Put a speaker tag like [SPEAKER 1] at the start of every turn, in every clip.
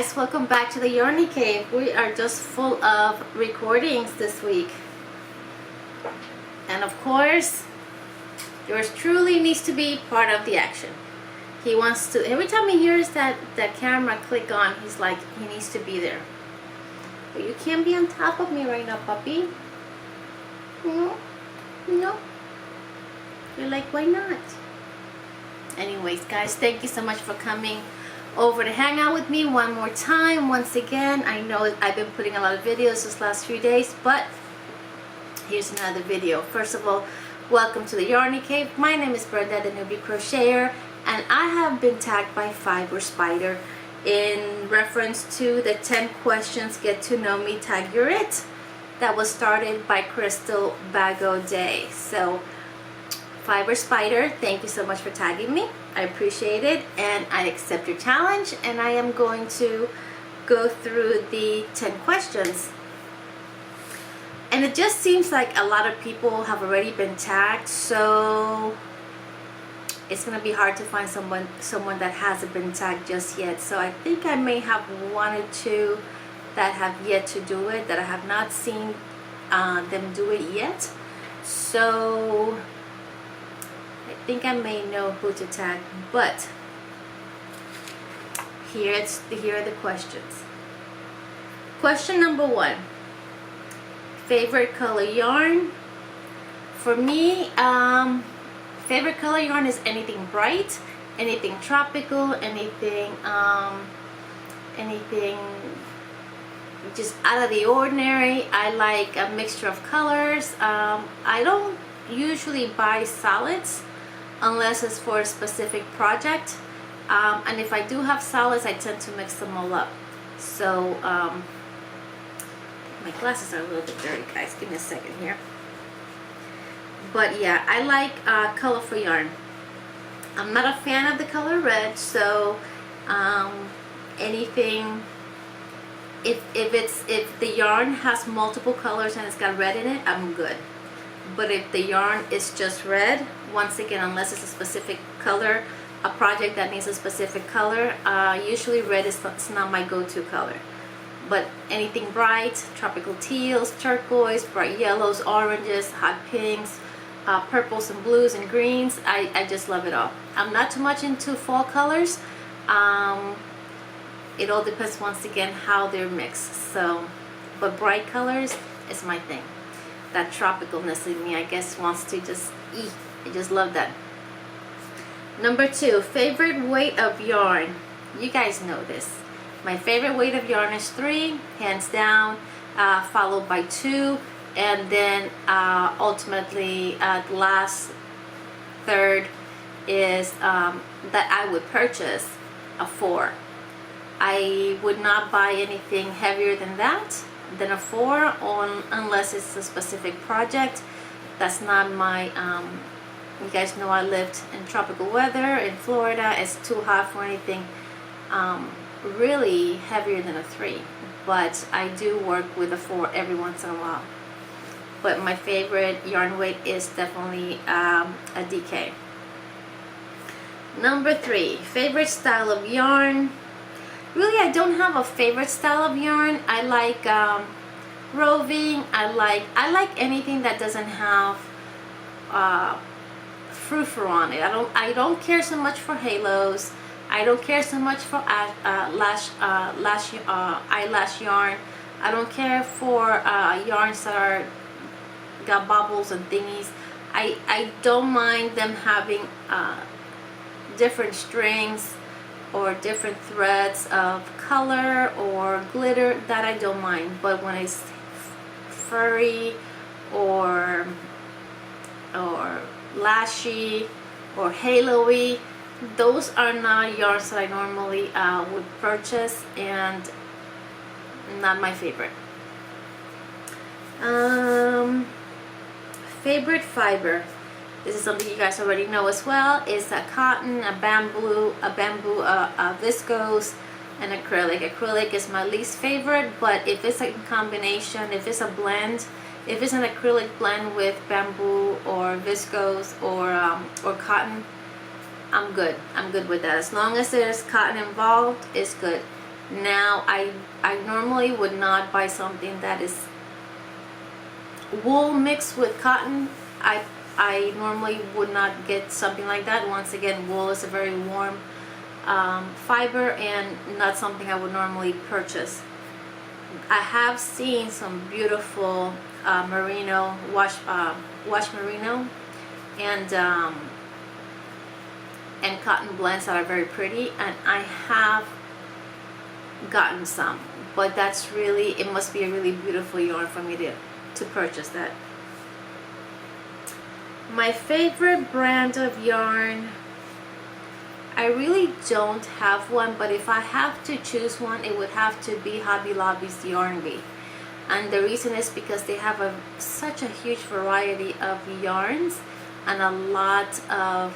[SPEAKER 1] guys, welcome back to the Yarny Cave. We are just full of recordings this week. And of course, yours truly needs to be part of the action. He wants to, every time he hears that camera click on, he's like, he needs to be there. But you can't be on top of me right now, puppy. No. You're like, why not? Anyways, guys, thank you so much for coming over to hang out with me one more time. Once again, I know I've been putting a lot of videos this last few days, but here's another video. First of all, welcome to the Yarny Cave. My name is Brenda, the newbie crocheter, and I have been tagged by Fiber Spider in reference to the 10 questions get to know me tag you're it that was started by Crystal Bago Day. So Fiber Spider, thank you so much for tagging me. I appreciate it, and I accept your challenge, and I am going to go through the 10 questions. And it just seems like a lot of people have already been tagged, so it's going to be hard to find someone that hasn't been tagged just yet. So I think I may have one or two that have yet to do it, that I have not seen them do it yet. So I think I may know who to tag, but here are the questions. Question number 1. Favorite color yarn? For me, favorite color yarn is anything bright, anything tropical, anything just out of the ordinary. I like a mixture of colors. I don't usually buy solids unless it's for a specific project, and if I do have solids, I tend to mix them all up. So my glasses are a little bit dirty, guys, give me a second here. But yeah, I like colorful yarn. I'm not a fan of the color red, so anything, if the yarn has multiple colors and it's got red in it, I'm good. But if the yarn is just red, once again, unless it's a specific color, a project that needs a specific color, usually red is not my go-to color. But anything bright, tropical teals, turquoise, bright yellows, oranges, hot pinks, purples and blues and greens, I just love it all. I'm not too much into fall colors. It all depends, once again, how they're mixed. So, but bright colors is my thing. That tropicalness in me, I guess, wants to just eat. I just love that. Number 2, favorite weight of yarn. You guys know this. My favorite weight of yarn is 3, hands down, followed by 2, and then ultimately the last third is that I would purchase a 4. I would not buy anything heavier than that, than a 4, unless it's a specific project. That's not my, you guys know I lived in tropical weather in Florida. It's too hot for anything really heavier than a 3, but I do work with a 4 every once in a while. But my favorite yarn weight is definitely a DK. Number 3, favorite style of yarn. Really, I don't have a favorite style of yarn. I like roving. I like anything that doesn't have frou-frou on it. I don't care so much for halos. I don't care so much for eyelash yarn. I don't care for yarns that got bubbles and thingies. I don't mind them having different strings or different threads of color or glitter. That I don't mind. But when it's furry or lashy or halo-y, those are not yarns that I normally would purchase, and not my favorite. Favorite fiber. This is something you guys already know as well. Is a cotton, a bamboo, viscose, and acrylic. Acrylic is my least favorite, but if it's a combination, if it's a blend, if it's an acrylic blend with bamboo or viscose or cotton, I'm good. I'm good with that. As long as there's cotton involved, it's good. Now I normally would not buy something that is wool mixed with cotton. I normally would not get something like that. Once again, wool is a very warm fiber and not something I would normally purchase. I have seen some beautiful merino wash merino and cotton blends that are very pretty, and I have gotten some, but that's really, it must be a really beautiful yarn for me to purchase that. My favorite brand of yarn, I really don't have one, but if I have to choose one, it would have to be Hobby Lobby's Yarn Bee. And the reason is because they have such a huge variety of yarns and a lot of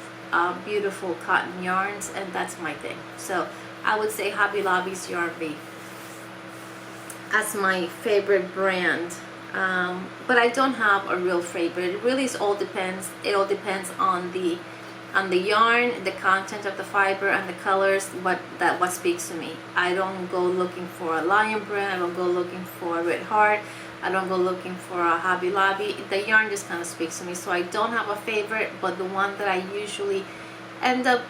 [SPEAKER 1] beautiful cotton yarns, and that's my thing. So I would say Hobby Lobby's Yarn Bee as my favorite brand. But I don't have a real favorite. It really all depends. It all depends on the yarn, the content of the fiber, and the colors. What speaks to me. I don't go looking for a Lion brand. I don't go looking for a Red Heart. I don't go looking for a Hobby Lobby. The yarn just kind of speaks to me. So I don't have a favorite, but the one that I usually end up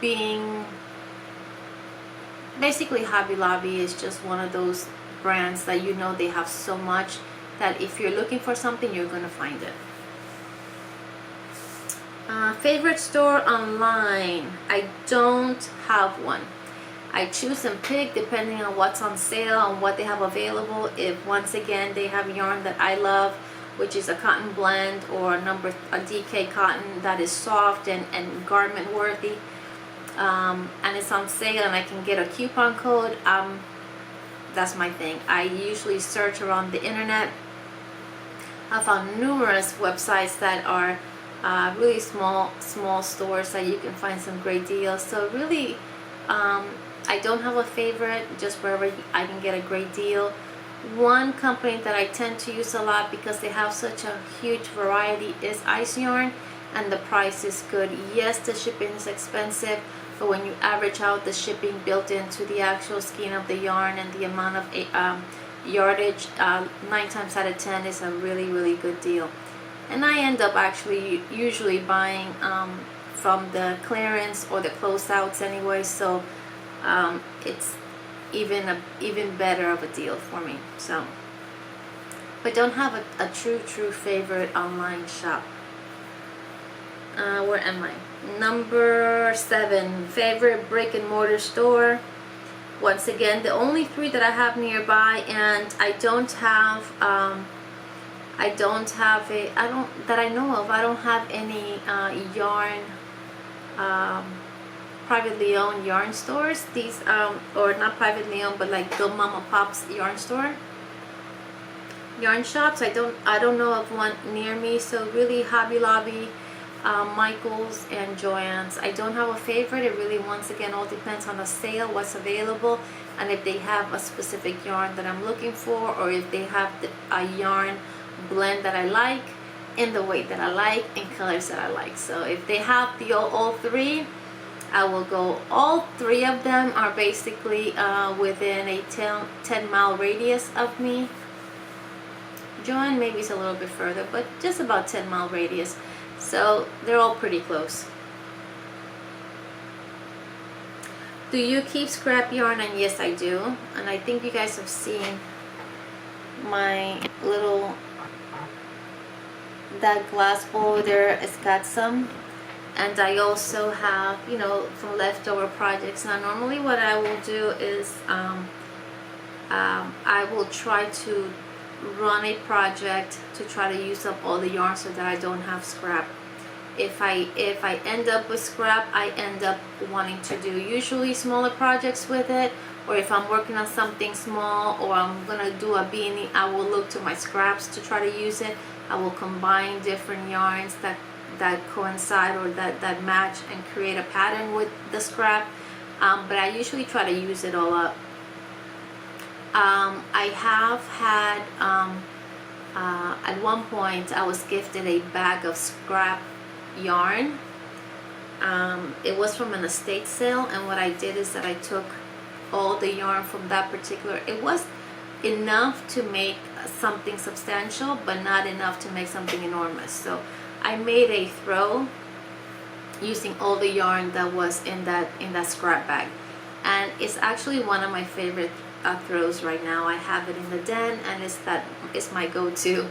[SPEAKER 1] being, basically Hobby Lobby is just one of those brands that you know they have so much that if you're looking for something, you're going to find it. Favorite store online, I don't have one. I choose and pick depending on what's on sale and what they have available. If once again they have yarn that I love, which is a cotton blend or a DK cotton that is soft and garment worthy, and it's on sale and I can get a coupon code, that's my thing. I usually search around the internet. I found numerous websites that are really small stores that you can find some great deals. So really, I don't have a favorite, just wherever I can get a great deal. One company that I tend to use a lot because they have such a huge variety is Ice Yarn, and the price is good. Yes, the shipping is expensive, but when you average out the shipping built into the actual skein of the yarn and the amount of yardage, 9 times out of 10 is a really good deal. And I end up actually usually buying from the clearance or the closeouts anyway, so it's even better of a deal for me. So, but don't have a true favorite online shop. Where am I? Number 7, favorite brick and mortar store. Once again, the only 3 that I have nearby, and I don't have that I know of. I don't have any yarn privately owned yarn stores. These or not privately owned, but like the mom and pop's yarn shops. I don't know of one near me. So really Hobby Lobby, Michael's, and Joann's. I don't have a favorite. It really, once again, all depends on the sale, what's available, and if they have a specific yarn that I'm looking for, or if they have a yarn blend that I like, in the weight that I like, in colors that I like. So if they have all 3, I will go. All 3 of them are basically within a 10-mile radius of me. Joann maybe is a little bit further, but just about 10-mile radius. So they're all pretty close. Do you keep scrap yarn? And yes, I do. And I think you guys have seen my little, that glass bowl there. It's got some. And I also have, you know, some leftover projects. Now normally what I will do is I will try to run a project to try to use up all the yarn so that I don't have scrap. If I end up with scrap, I end up wanting to do usually smaller projects with it, or if I'm working on something small or I'm gonna do a beanie, I will look to my scraps to try to use it. I will combine different yarns that coincide or that match and create a pattern with the scrap, but I usually try to use it all up. I have had at one point I was gifted a bag of scrap yarn. It was from an estate sale, and what I did is that I took all the yarn from that particular, it was enough to make something substantial, but not enough to make something enormous. So I made a throw using all the yarn that was in that scrap bag, and it's actually one of my favorite throws right now. I have it in the den, and it's my go-to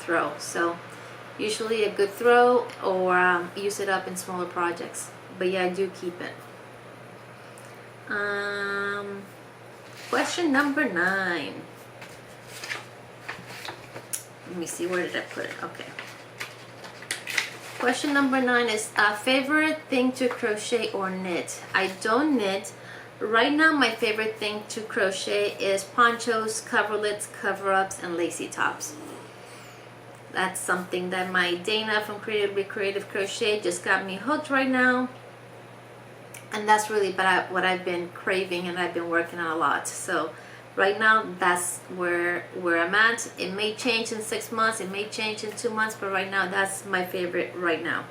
[SPEAKER 1] throw. So usually a good throw, or use it up in smaller projects. But yeah, I do keep it. Question number 9. Let me see, where did I put it? Okay. Question number 9 is favorite thing to crochet or knit. I don't knit. Right now my favorite thing to crochet is ponchos, coverlets, cover-ups, and lacy tops. That's something that my Dana from Creatively Creative Crochet just got me hooked right now. And that's really what I've been craving, and I've been working on a lot. So right now that's where I'm at. It may change in 6 months, it may change in 2 months, but right now that's my favorite right now.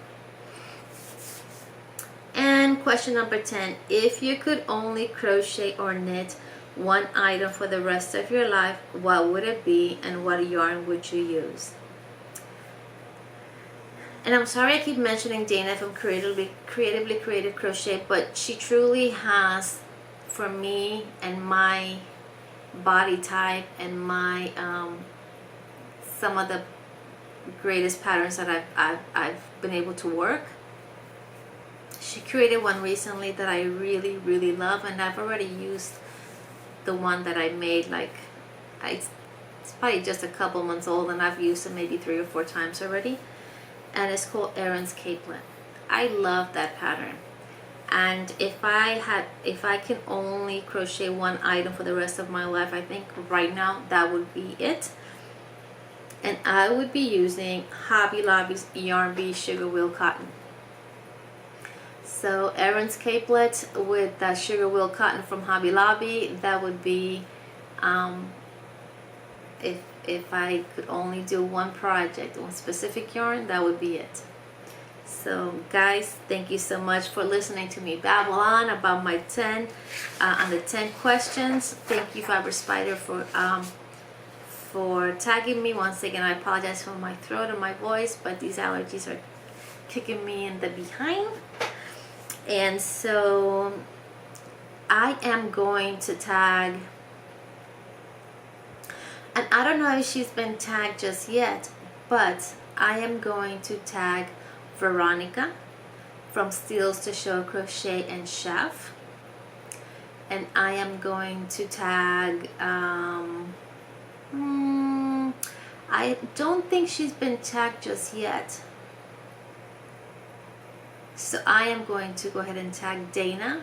[SPEAKER 1] And question number 10, if you could only crochet or knit one item for the rest of your life, what would it be, and what yarn would you use? And I'm sorry I keep mentioning Dana from Creatively Creative Crochet, but she truly has, for me and my body type and my some of the greatest patterns that I've been able to work. She created one recently that I really love, and I've already used the one that I made. Like, it's probably just a couple months old, and I've used it maybe 3 or 4 times already. And it's called Erin's Capelet. I love that pattern, and if I can only crochet one item for the rest of my life, I think right now that would be it. And I would be using Hobby Lobby's Yarn Bee Sugar Wheel Cotton. So Erin's Capelet with that Sugar Wheel Cotton from Hobby Lobby, that would be if I could only do one project, one specific yarn, that would be it. So guys, thank you so much for listening to me babble on about my 10 on the 10 questions. Thank you, Fiber Spider, for tagging me. Once again, I apologize for my throat and my voice, but these allergies are kicking me in the behind. And so I am going to tag, and I don't know if she's been tagged just yet, but I am going to tag Veronica from Steals to Show Crochet and Chef. And I am going to tag, I don't think she's been tagged just yet. So I am going to go ahead and tag Dana,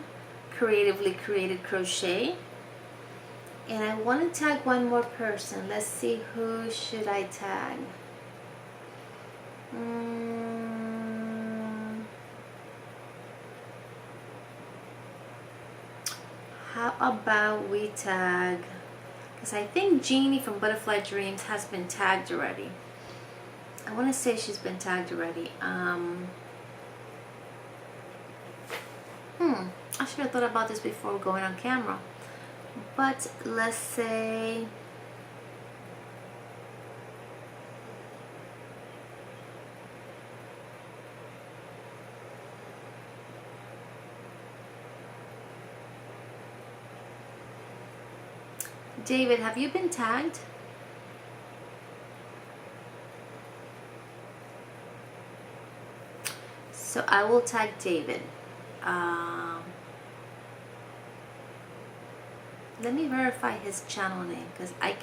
[SPEAKER 1] Creatively Created Crochet. And I want to tag one more person. Let's see, who should I tag? How about we tag, because I think Jeannie from Butterfly Dreams has been tagged already. I want to say she's been tagged already. I should have thought about this before going on camera. But let's say David, have you been tagged? So I will tag David. Let me verify his channel name, because I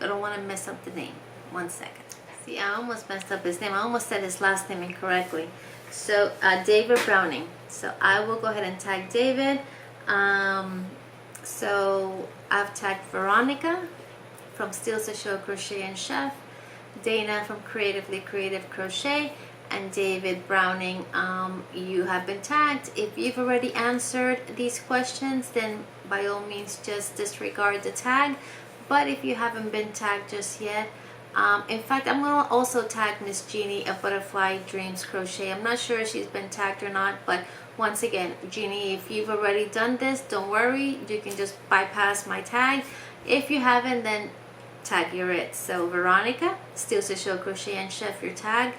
[SPEAKER 1] don't want to mess up the name. 1 second. See, I almost messed up his name. I almost said his last name incorrectly. So David Browning. So I will go ahead and tag David. So I've tagged Veronica from Steals to Show Crochet and Chef, Dana from Creatively Creative Crochet, and David Browning. You have been tagged. If you've already answered these questions, then by all means just disregard the tag. But if you haven't been tagged just yet, In fact, I'm going to also tag Miss Jeannie of Butterfly Dreams Crochet. I'm not sure if she's been tagged or not, but once again, Jeannie, if you've already done this, don't worry. You can just bypass my tag. If you haven't, then tag you're it. So Veronica, Steals to Show Crochet and Chef, you're tagged.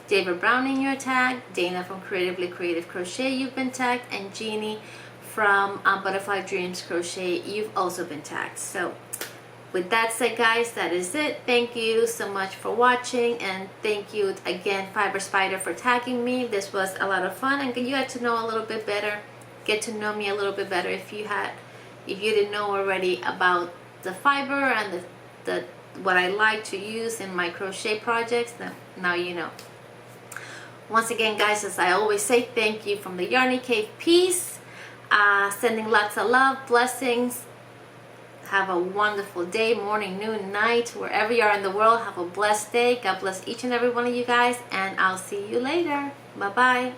[SPEAKER 1] David Browning, you're tagged. Dana from Creatively Creative Crochet, you've been tagged. And Jeannie from Butterfly Dreams Crochet, you've also been tagged. So with that said, guys, that is it. Thank you so much for watching, and thank you again, Fiber Spider, for tagging me. This was a lot of fun, and you got to know a little bit better, get to know me a little bit better. If you didn't know already about the fiber and the what I like to use in my crochet projects, then now you know. Once again, guys, as I always say, thank you from the Yarny Cave. Peace. Sending lots of love, blessings. Have a wonderful day, morning, noon, night, wherever you are in the world. Have a blessed day. God bless each and every one of you guys, and I'll see you later. Bye-bye.